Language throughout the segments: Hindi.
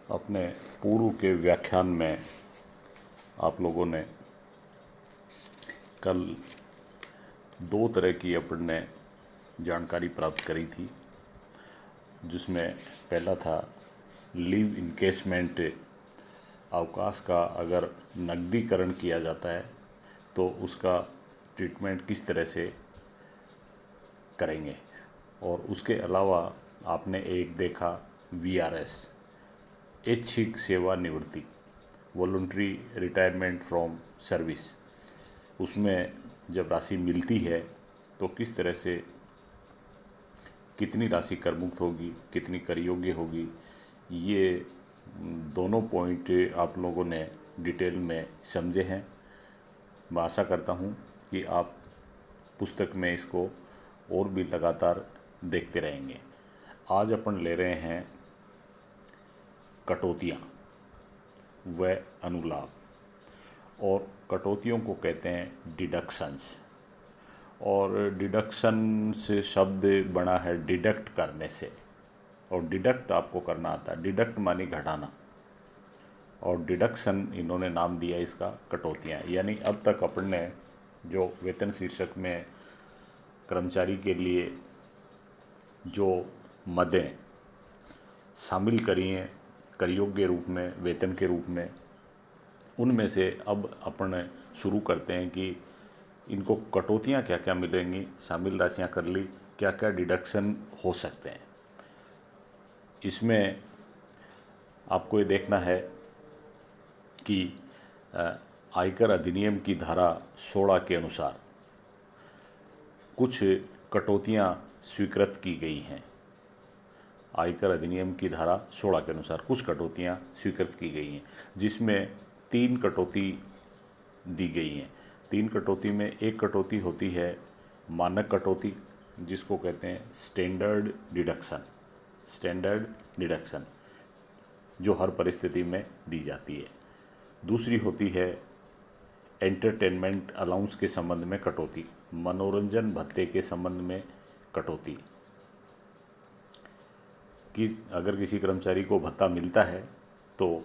अपने पूर्व के व्याख्यान में आप लोगों ने कल दो तरह की अपन ने जानकारी प्राप्त करी थी, जिसमें पहला था लीव इनकेसमेंट। अवकाश का अगर नकदीकरण किया जाता है तो उसका ट्रीटमेंट किस तरह से करेंगे। और उसके अलावा आपने एक देखा VRS, ऐच्छिक सेवानिवृत्ति, वॉलंटरी रिटायरमेंट फ्रॉम सर्विस। उसमें जब राशि मिलती है तो किस तरह से, कितनी राशि कर मुक्त होगी, कितनी कर योग्य होगी, ये दोनों पॉइंट आप लोगों ने डिटेल में समझे हैं। मैं आशा करता हूँ कि आप पुस्तक में इसको और भी लगातार देखते रहेंगे। आज अपन ले रहे हैं कटौतियाँ व अनुलाभ, और कटौतियों को कहते हैं डिडक्शंस। और डिडक्शन से शब्द बना है डिडक्ट करने से, और डिडक्ट आपको करना आता है। डिडक्ट मानी घटाना, और डिडक्शन इन्होंने नाम दिया इसका कटौतियाँ। यानी अब तक अपन ने जो वेतन शीर्षक में कर्मचारी के लिए जो मदें शामिल करी हैं कर योग्य रूप में, वेतन के रूप में, उनमें से अब अपन शुरू करते हैं कि इनको कटौतियाँ क्या क्या मिलेंगी। शामिल राशियाँ कर ली, क्या क्या डिडक्शन हो सकते हैं। इसमें आपको ये देखना है कि आयकर अधिनियम की धारा 16 के अनुसार कुछ कटौतियाँ स्वीकृत की गई हैं। आयकर अधिनियम की धारा 16 के अनुसार कुछ कटौतियाँ स्वीकृत की गई हैं, जिसमें 3 कटौती दी गई हैं। 3 कटौती में एक कटौती होती है मानक कटौती, जिसको कहते हैं स्टैंडर्ड डिडक्शन। स्टैंडर्ड डिडक्शन जो हर परिस्थिति में दी जाती है। दूसरी होती है एंटरटेनमेंट अलाउंस के संबंध में कटौती, मनोरंजन भत्ते के संबंध में कटौती, कि अगर किसी कर्मचारी को भत्ता मिलता है तो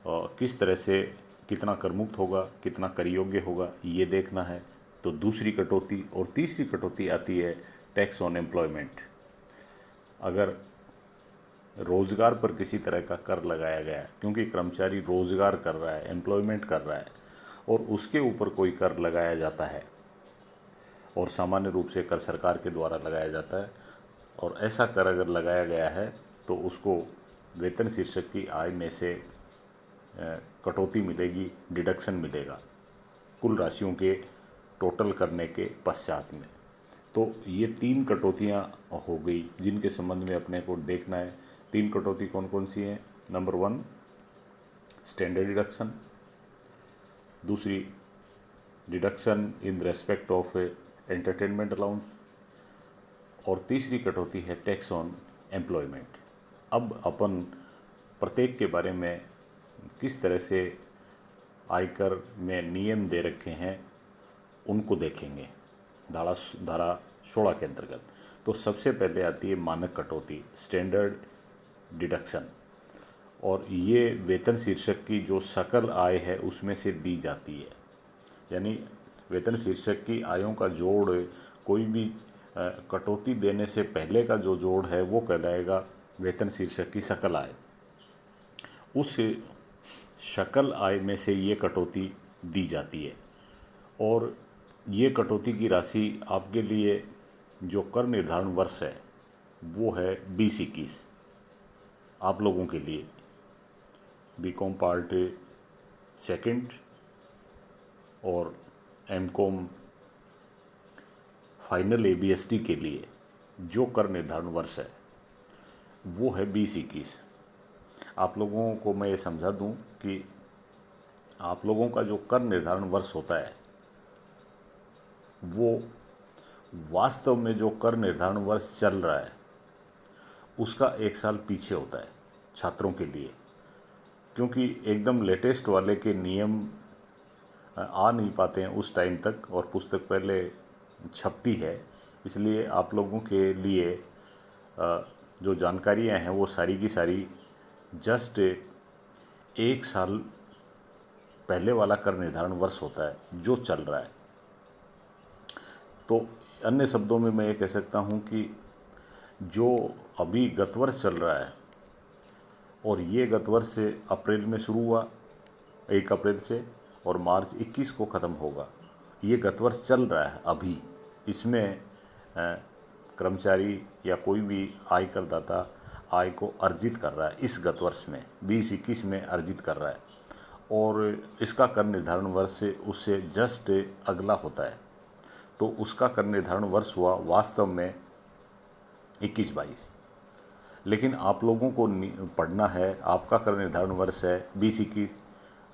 किस तरह से कितना कर मुक्त होगा, कितना कर योग्य होगा, ये देखना है। तो दूसरी कटौती। और तीसरी कटौती आती है टैक्स ऑन एम्प्लॉयमेंट। अगर रोज़गार पर किसी तरह का कर लगाया गया है, क्योंकि कर्मचारी रोज़गार कर रहा है, एम्प्लॉयमेंट कर रहा है, और उसके ऊपर कोई कर लगाया जाता है, और सामान्य रूप से कर सरकार के द्वारा लगाया जाता है, और ऐसा कर अगर लगाया गया है तो उसको वेतन शीर्षक की आय में से कटौती मिलेगी, डिडक्शन मिलेगा कुल राशियों के टोटल करने के पश्चात में। तो ये 3 कटौतियाँ हो गई जिनके संबंध में अपने को देखना है। 3 कटौती कौन कौन सी हैं? नंबर 1 स्टैंडर्ड डिडक्शन, दूसरी deduction in respect of entertainment allowance, और तीसरी कटौती है टैक्स ऑन एम्प्लॉयमेंट। अब अपन प्रत्येक के बारे में किस तरह से आयकर में नियम दे रखे हैं उनको देखेंगे धारा 16 के अंतर्गत। तो सबसे पहले आती है मानक कटौती, स्टैंडर्ड डिडक्शन, और ये वेतन शीर्षक की जो सकल आय है उसमें से दी जाती है। यानी वेतन शीर्षक की आयों का जोड़, कोई भी कटौती देने से पहले का जो जोड़ है वो कहलाएगा वेतन शीर्षक की सकल आय। उस सकल आय में से ये कटौती दी जाती है, और ये कटौती की राशि आपके लिए जो कर निर्धारण वर्ष है वो है 2021। आप लोगों के लिए बीकॉम पार्ट सेकंड और एमकॉम फाइनल ABSD के लिए जो कर निर्धारण वर्ष है वो है 2021। आप लोगों को मैं ये समझा दूं कि आप लोगों का जो कर निर्धारण वर्ष होता है वो वास्तव में जो कर निर्धारण वर्ष चल रहा है उसका 1 साल पीछे होता है छात्रों के लिए, क्योंकि एकदम लेटेस्ट वाले के नियम आ नहीं पाते हैं उस टाइम तक, और पुस्तक पहले छपती है। इसलिए आप लोगों के लिए जो जानकारियां हैं वो सारी की सारी जस्ट 1 साल पहले वाला कर निर्धारण वर्ष होता है जो चल रहा है। तो अन्य शब्दों में मैं ये कह सकता हूँ कि जो अभी गत वर्ष चल रहा है और ये गत वर्ष से अप्रैल में शुरू हुआ 1 अप्रैल से और मार्च 21 को ख़त्म होगा, ये गत वर्ष चल रहा है अभी। इसमें कर्मचारी या कोई भी आय करदाता आय को अर्जित कर रहा है, इस गत वर्ष में 20-21 में अर्जित कर रहा है और इसका कर निर्धारण वर्ष से उससे जस्ट अगला होता है। तो उसका कर निर्धारण वर्ष हुआ वास्तव में 21-22, लेकिन आप लोगों को पढ़ना है, आपका कर निर्धारण वर्ष है 20-21,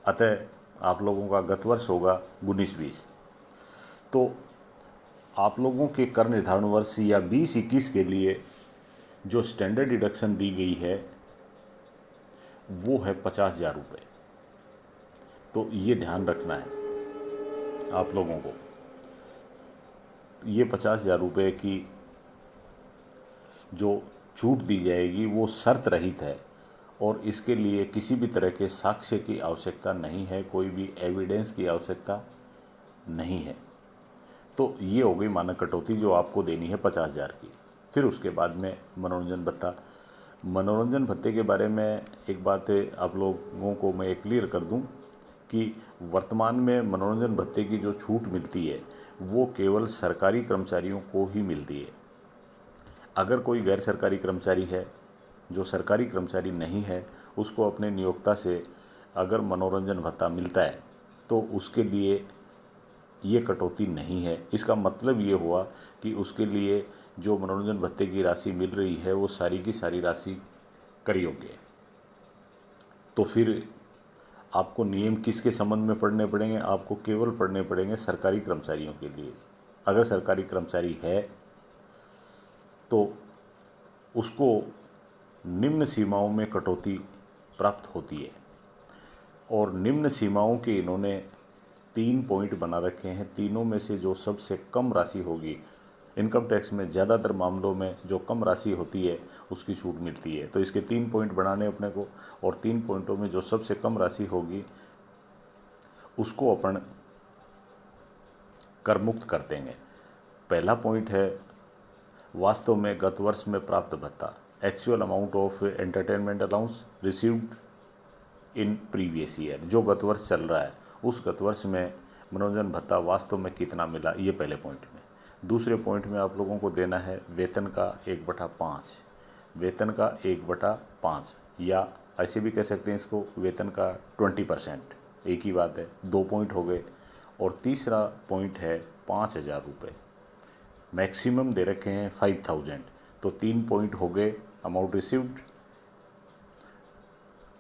अतः आप लोगों का गत वर्ष होगा 19-20। तो आप लोगों के कर निर्धारण वर्ष या 20-21 के लिए जो स्टैंडर्ड डिडक्शन दी गई है वो है 50,000 रुपये। तो ये ध्यान रखना है आप लोगों को। ये 50,000 रुपये की जो छूट दी जाएगी वो शर्त रहित है और इसके लिए किसी भी तरह के साक्ष्य की आवश्यकता नहीं है, कोई भी एविडेंस की आवश्यकता नहीं है। तो ये हो गई मानक कटौती जो आपको देनी है 50,000 की। फिर उसके बाद में मनोरंजन भत्ता। मनोरंजन भत्ते के बारे में एक बात आप लोगों को मैं क्लियर कर दूं कि वर्तमान में मनोरंजन भत्ते की जो छूट मिलती है वो केवल सरकारी कर्मचारियों को ही मिलती है। अगर कोई गैर सरकारी कर्मचारी है, जो सरकारी कर्मचारी नहीं है, उसको अपने नियोक्ता से अगर मनोरंजन भत्ता मिलता है तो उसके लिए ये कटौती नहीं है। इसका मतलब ये हुआ कि उसके लिए जो मनोरंजन भत्ते की राशि मिल रही है वो सारी की सारी राशि कर योग्य है। तो फिर आपको नियम किसके संबंध में पढ़ने पड़ेंगे? आपको केवल पढ़ने पड़ेंगे सरकारी कर्मचारियों के लिए। अगर सरकारी कर्मचारी है तो उसको निम्न सीमाओं में कटौती प्राप्त होती है और निम्न सीमाओं के इन्होंने 3 पॉइंट बना रखे हैं। तीनों में से जो सबसे कम राशि होगी, इनकम टैक्स में ज़्यादातर मामलों में जो कम राशि होती है उसकी छूट मिलती है। तो इसके 3 पॉइंट बनाने अपने को और 3 पॉइंटों में जो सबसे कम राशि होगी उसको अपन कर मुक्त कर देंगे। पहला पॉइंट है वास्तव में गत वर्ष में प्राप्त भत्ता, actual amount of entertainment allowance received in previous year. जो गत वर्ष चल रहा है उस गत वर्ष में मनोरंजन भत्ता वास्तव में कितना मिला, ये पहले पॉइंट में। दूसरे पॉइंट में आप लोगों को देना है वेतन का 1/5, वेतन का 1/5 या ऐसे भी कह सकते हैं इसको वेतन का 20%, एक ही बात है। 2 पॉइंट हो गए। और तीसरा पॉइंट है 5,000 रुपये, मैक्सिमम दे रखे हैं 5,000। तो 3 पॉइंट हो गए, अमाउंट रिसीव्ड,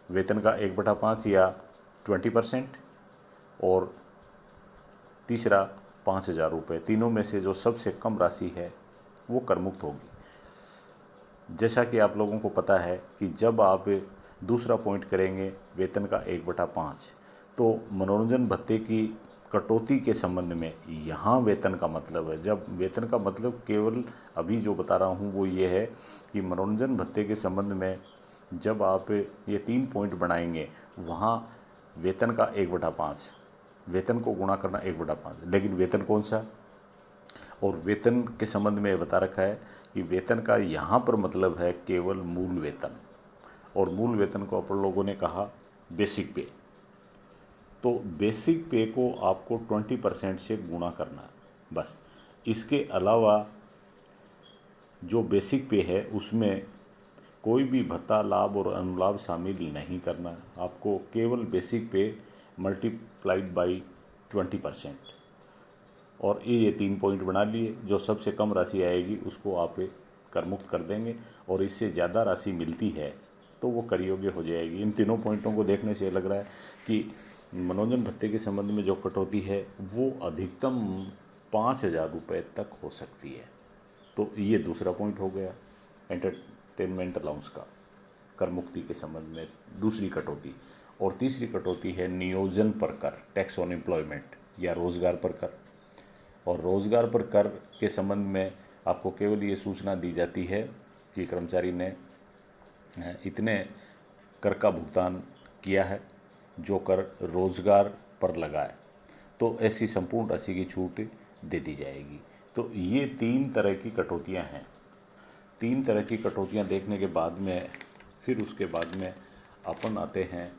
वेतन का 1/5 या 20% और तीसरा 5,000 रुपये। तीनों में से जो सबसे कम राशि है वो कर मुक्त होगी। जैसा कि आप लोगों को पता है कि जब आप दूसरा पॉइंट करेंगे वेतन का 1/5 तो मनोरंजन भत्ते की कटौती के संबंध में यहाँ वेतन का मतलब है। जब वेतन का मतलब केवल अभी जो बता रहा हूँ वो ये है कि मनोरंजन भत्ते के संबंध में जब आप ये 3 पॉइंट बनाएंगे वहाँ वेतन का 1/5, वेतन को गुणा करना 1/5, लेकिन वेतन कौन सा? और वेतन के संबंध में बता रखा है कि वेतन का यहाँ पर मतलब है केवल मूल वेतन, और मूल वेतन को अपन लोगों ने कहा बेसिक पे। तो बेसिक पे को आपको 20% से गुणा करना है बस। इसके अलावा जो बेसिक पे है उसमें कोई भी भत्ता, लाभ और अनुलाभ शामिल नहीं करना है। आपको केवल बेसिक पे मल्टीप्लाइड बाई 20%। और ये 3 पॉइंट बना लिए। जो सबसे कम राशि आएगी उसको आप कर मुक्त कर देंगे और इससे ज़्यादा राशि मिलती है तो वो कर योग्य हो जाएगी। इन तीनों पॉइंटों को देखने से लग रहा है कि मनोरंजन भत्ते के संबंध में जो कटौती है वो अधिकतम 5,000 रुपये तक हो सकती है। तो ये दूसरा पॉइंट हो गया एंटरटेनमेंट अलाउंस का कर मुक्ति के संबंध में दूसरी कटौती। और तीसरी कटौती है नियोजन पर कर, टैक्स ऑन एम्प्लॉयमेंट या रोज़गार पर कर। और रोज़गार पर कर के संबंध में आपको केवल ये सूचना दी जाती है कि कर्मचारी ने इतने कर का भुगतान किया है, जो कर रोजगार पर लगा है, तो ऐसी संपूर्ण राशि की छूट दे दी जाएगी। तो ये 3 तरह की कटौतियां हैं। 3 तरह की कटौतियां देखने के बाद में फिर उसके बाद में अपन आते हैं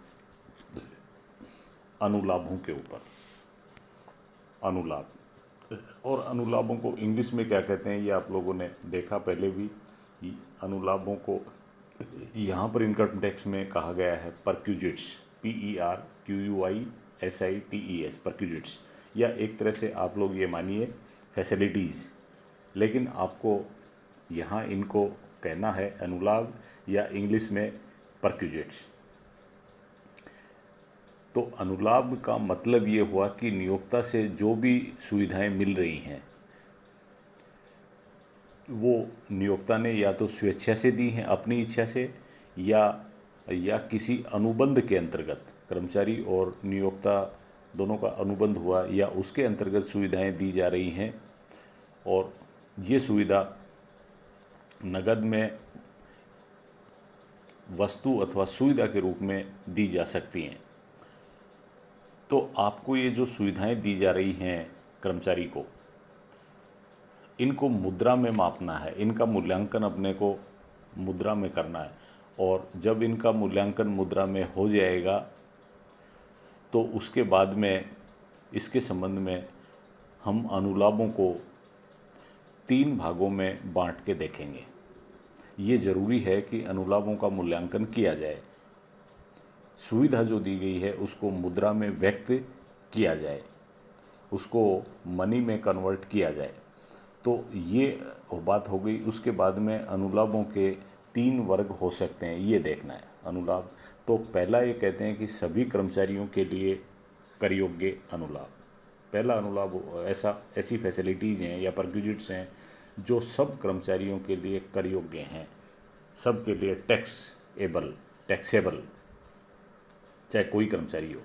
अनुलाभों के ऊपर। अनुलाभ और अनुलाभों को इंग्लिश में क्या कहते हैं ये आप लोगों ने देखा पहले भी। अनुलाभों को यहाँ पर इनकम टैक्स में कहा गया है परक्यूजिट्स, PERQUISITES, परक्यूजिट्स, या एक तरह से आप लोग ये मानिए फैसिलिटीज़, लेकिन आपको यहाँ इनको कहना है अनुलाभ या इंग्लिश में परक्यूजिट्स। तो अनुलाभ का मतलब ये हुआ कि नियोक्ता से जो भी सुविधाएं मिल रही हैं वो नियोक्ता ने या तो स्वेच्छा से दी हैं अपनी इच्छा से, या किसी अनुबंध के अंतर्गत, कर्मचारी और नियोक्ता दोनों का अनुबंध हुआ या उसके अंतर्गत सुविधाएं दी जा रही हैं, और ये सुविधा नगद में वस्तु अथवा सुविधा के रूप में दी जा सकती हैं। तो आपको ये जो सुविधाएं दी जा रही हैं कर्मचारी को, इनको मुद्रा में मापना है, इनका मूल्यांकन अपने को मुद्रा में करना है, और जब इनका मूल्यांकन मुद्रा में हो जाएगा तो उसके बाद में इसके संबंध में हम अनुलाभों को 3 भागों में बांट के देखेंगे। ये ज़रूरी है कि अनुलाभों का मूल्यांकन किया जाए, सुविधा जो दी गई है उसको मुद्रा में व्यक्त किया जाए, उसको मनी में कन्वर्ट किया जाए। तो ये बात हो गई। उसके बाद में अनुलाभों के 3 वर्ग हो सकते हैं, ये देखना है अनुलाभ। तो पहला ये कहते हैं कि सभी कर्मचारियों के लिए कर योग्य अनुलाभ। पहला अनुलाभ ऐसी फैसिलिटीज़ हैं या परक्यूजिट्स हैं जो सब कर्मचारियों के लिए कर योग्य हैं, सब के लिए टैक्सेबल, चाहे कोई कर्मचारी हो।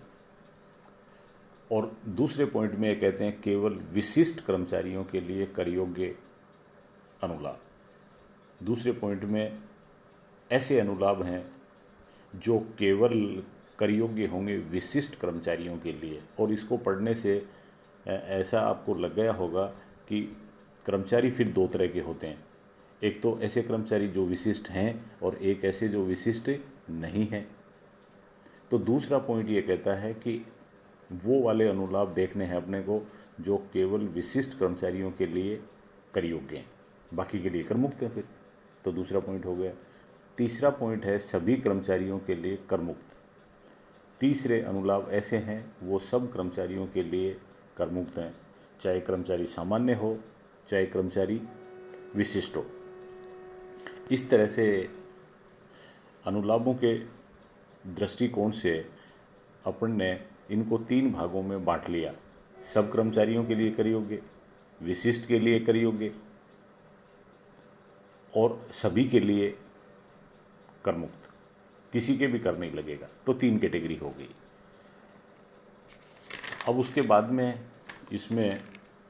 और दूसरे पॉइंट में ये कहते हैं केवल विशिष्ट कर्मचारियों के लिए कर योग्य अनुलाभ। दूसरे पॉइंट में ऐसे अनुलाभ हैं जो केवल कर योग्य होंगे विशिष्ट कर्मचारियों के लिए। और इसको पढ़ने से ऐसा आपको लग गया होगा कि कर्मचारी फिर 2 तरह के होते हैं, एक तो ऐसे कर्मचारी जो विशिष्ट हैं और एक ऐसे जो विशिष्ट नहीं हैं। तो दूसरा पॉइंट ये कहता है कि वो वाले अनुलाभ देखने हैं अपने को जो केवल विशिष्ट कर्मचारियों के लिए कर योग्य हैं, बाकी के लिए कर मुक्त हैं फिर। तो दूसरा पॉइंट हो गया। तीसरा पॉइंट है सभी कर्मचारियों के लिए कर मुक्त। तीसरे अनुलाभ ऐसे हैं वो सब कर्मचारियों के लिए कर मुक्त हैं, चाहे कर्मचारी सामान्य हो चाहे कर्मचारी विशिष्ट हो। इस तरह से अनुलाभों के दृष्टिकोण से अपन ने इनको 3 भागों में बांट लिया। सब कर्मचारियों के लिए कर योग्य, विशिष्ट के लिए कर योग्य और सभी के लिए कर मुक्त, किसी के भी कर नहीं लगेगा। तो 3 कैटेगरी हो गई। अब उसके बाद में इसमें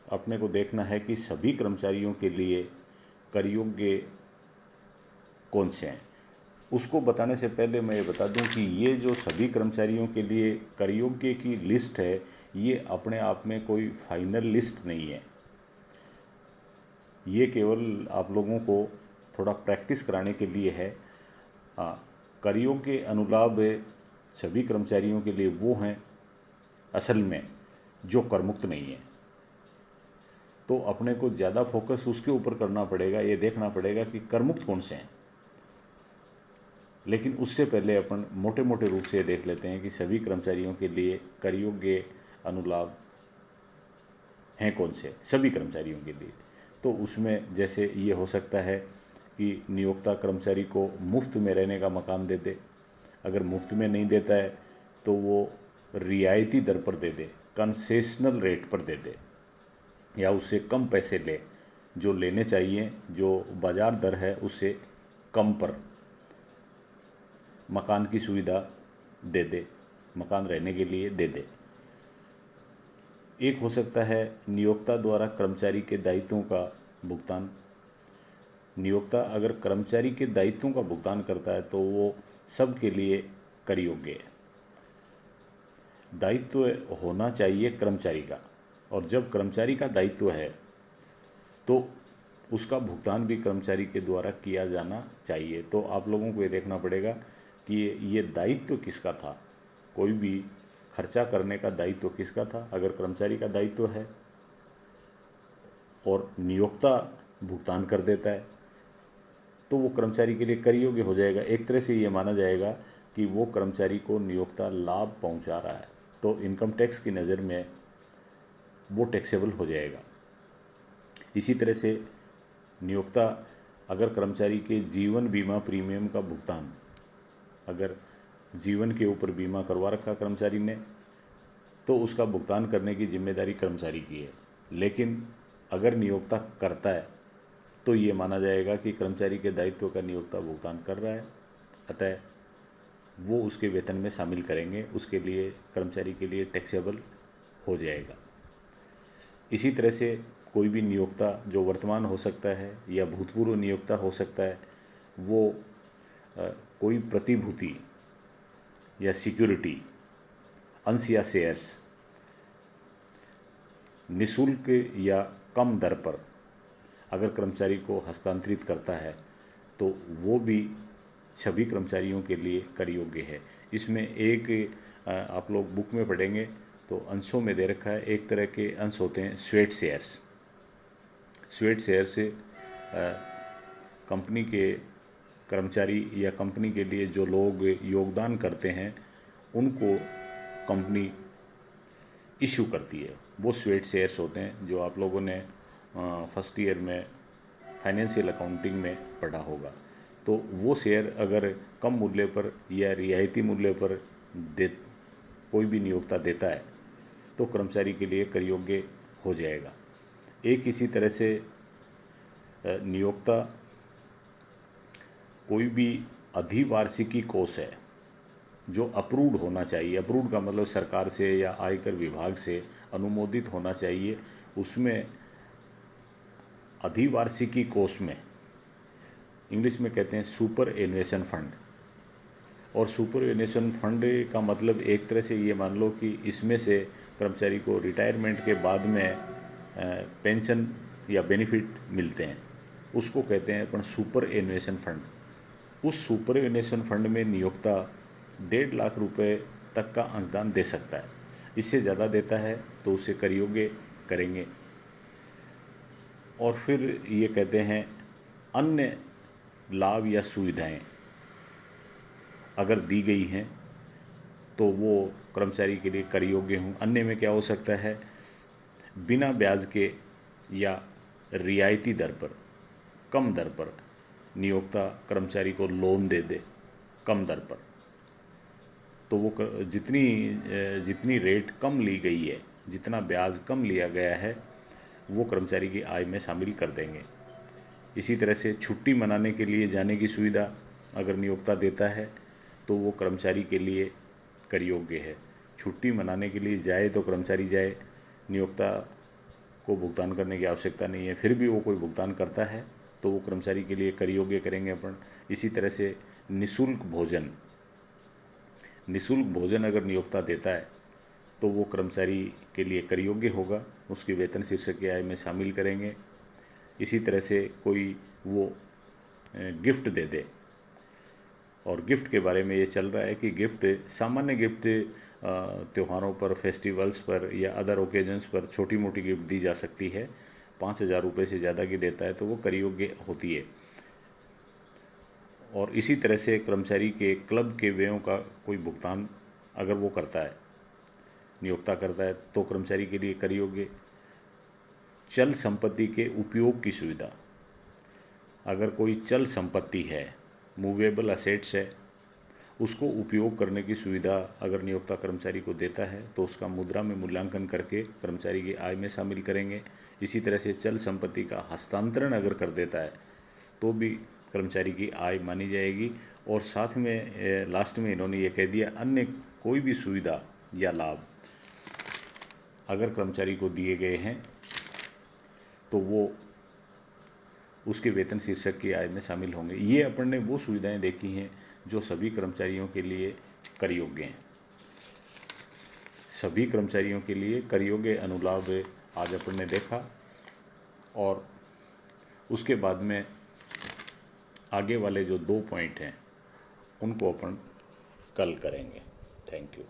अपने को देखना है कि सभी कर्मचारियों के लिए कर योग्य कौन से हैं। उसको बताने से पहले मैं ये बता दूं कि ये जो सभी कर्मचारियों के लिए कर योग्य की लिस्ट है, ये अपने आप में कोई फाइनल लिस्ट नहीं है। ये केवल आप लोगों को थोड़ा प्रैक्टिस कराने के लिए है। कर योग्य अनुलाभ सभी कर्मचारियों के लिए वो हैं असल में जो करमुक्त नहीं है। तो अपने को ज़्यादा फोकस उसके ऊपर करना पड़ेगा, ये देखना पड़ेगा कि करमुक्त कौन से हैं। लेकिन उससे पहले अपन मोटे मोटे रूप से देख लेते हैं कि सभी कर्मचारियों के लिए कर योग्य अनुलाभ हैं कौन से, सभी कर्मचारियों के लिए। तो उसमें जैसे ये हो सकता है कि नियोक्ता कर्मचारी को मुफ्त में रहने का मकान दे दे। अगर मुफ्त में नहीं देता है तो वो रियायती दर पर दे दे, कंसेशनल रेट पर दे दे, या उससे कम पैसे ले, जो लेने चाहिए, जो बाज़ार दर है उससे कम पर मकान की सुविधा दे दे, मकान रहने के लिए दे दे। एक हो सकता है नियोक्ता द्वारा कर्मचारी के दायित्वों का भुगतान। नियोक्ता अगर कर्मचारी के दायित्वों का भुगतान करता है तो वो सब के लिए कर योग्य है। दायित्व होना चाहिए कर्मचारी का, और जब कर्मचारी का दायित्व है तो उसका भुगतान भी कर्मचारी के द्वारा किया जाना चाहिए। तो आप लोगों को ये देखना पड़ेगा कि ये दायित्व किसका था, कोई भी खर्चा करने का दायित्व किसका था। अगर कर्मचारी का दायित्व है और नियोक्ता भुगतान कर देता है तो वो कर्मचारी के लिए कर योग्य हो जाएगा। एक तरह से ये माना जाएगा कि वो कर्मचारी को नियोक्ता लाभ पहुंचा रहा है, तो इनकम टैक्स की नज़र में वो टैक्सेबल हो जाएगा। इसी तरह से नियोक्ता अगर कर्मचारी के जीवन बीमा प्रीमियम का भुगतान, अगर जीवन के ऊपर बीमा करवा रखा कर्मचारी ने, तो उसका भुगतान करने की जिम्मेदारी कर्मचारी की है। लेकिन अगर नियोक्ता करता है तो ये माना जाएगा कि कर्मचारी के दायित्व का नियोक्ता भुगतान कर रहा है, अतः वो उसके वेतन में शामिल करेंगे, उसके लिए कर्मचारी के लिए टैक्सेबल हो जाएगा। इसी तरह से कोई भी नियोक्ता जो वर्तमान हो सकता है या भूतपूर्व नियोक्ता हो सकता है, वो कोई प्रतिभूति या सिक्योरिटी, अंश या शेयर्स निःशुल्क या कम दर पर अगर कर्मचारी को हस्तांतरित करता है तो वो भी सभी कर्मचारियों के लिए कर योग्य है। इसमें एक आप लोग बुक में पढ़ेंगे तो अंशों में दे रखा है, एक तरह के अंश होते हैं स्वेट शेयर्स। स्वेट शेयर से कंपनी के कर्मचारी या कंपनी के लिए जो लोग योगदान करते हैं उनको कंपनी इशू करती है, वो स्वेट शेयर्स होते हैं, जो आप लोगों ने फर्स्ट ईयर में फाइनेंशियल अकाउंटिंग में पढ़ा होगा। तो वो शेयर अगर कम मूल्य पर या रियायती मूल्य पर दे कोई भी नियोक्ता देता है तो कर्मचारी के लिए कर योग्य हो जाएगा। एक इसी तरह से नियोक्ता कोई भी अधिवार्षिकी कोष है जो अप्रूव्ड होना चाहिए, अप्रूव्ड का मतलब सरकार से या आयकर विभाग से अनुमोदित होना चाहिए, उसमें अधिवार्षिकी कोष में इंग्लिश में कहते हैं सुपर एनुएशन फंड। और सुपर एनुएशन फंड का मतलब एक तरह से ये मान लो कि इसमें से कर्मचारी को रिटायरमेंट के बाद में पेंशन या बेनिफिट मिलते हैं, उसको कहते हैं अपन सुपर एनुएशन फंड। उस सुपर एनुएशन फंड में नियोक्ता 1.5 लाख रुपए तक का अंशदान दे सकता है। इससे ज़्यादा देता है तो उसे कर योग्य करेंगे। और फिर ये कहते हैं अन्य लाभ या सुविधाएं अगर दी गई हैं तो वो कर्मचारी के लिए कर योग्य हों। अन्य में क्या हो सकता है, बिना ब्याज के या रियायती दर पर, कम दर पर नियोक्ता कर्मचारी को लोन दे दे कम दर पर, तो वो जितनी रेट कम ली गई है, जितना ब्याज कम लिया गया है, वो कर्मचारी की आय में शामिल कर देंगे। इसी तरह से छुट्टी मनाने के लिए जाने की सुविधा अगर नियोक्ता देता है तो वो कर्मचारी के लिए कर योग्य है। छुट्टी मनाने के लिए जाए तो कर्मचारी जाए, नियोक्ता को भुगतान करने की आवश्यकता नहीं है, फिर भी वो कोई भुगतान करता है तो वो कर्मचारी के लिए कर योग्य करेंगे अपन। इसी तरह से निःशुल्क भोजन अगर नियोक्ता देता है तो वो कर्मचारी के लिए कर योग्य होगा, उसकी वेतन शीर्षक की आय में शामिल करेंगे। इसी तरह से कोई वो गिफ्ट दे दे, और गिफ्ट के बारे में ये चल रहा है कि गिफ्ट, सामान्य गिफ्ट त्योहारों पर, फेस्टिवल्स पर या अदर ओकेजन्स पर छोटी मोटी गिफ्ट दी जा सकती है। 5,000 रुपये से ज़्यादा की देता है तो वो कर योग्य होती है। और इसी तरह से कर्मचारी के क्लब के व्ययों का कोई भुगतान अगर वो करता है, नियोक्ता करता है, तो कर्मचारी के लिए कर योग्य। चल संपत्ति के उपयोग की सुविधा, अगर कोई चल संपत्ति है, मूवेबल असेट्स है, उसको उपयोग करने की सुविधा अगर नियोक्ता कर्मचारी को देता है तो उसका मुद्रा में मूल्यांकन करके कर्मचारी की आय में शामिल करेंगे। इसी तरह से चल संपत्ति का हस्तांतरण अगर कर देता है तो भी कर्मचारी की आय मानी जाएगी। और साथ में लास्ट में इन्होंने ये कह दिया, अन्य कोई भी सुविधा या लाभ अगर कर्मचारी को दिए गए हैं तो वो उसके वेतन शीर्षक की आय में शामिल होंगे। ये अपन ने वो सुविधाएं देखी हैं जो सभी कर्मचारियों के लिए कर योग्य हैं। सभी कर्मचारियों के लिए कर योग्य अनुलाभ आज अपन ने देखा, और उसके बाद में आगे वाले जो 2 पॉइंट हैं उनको अपन कल करेंगे। Thank you.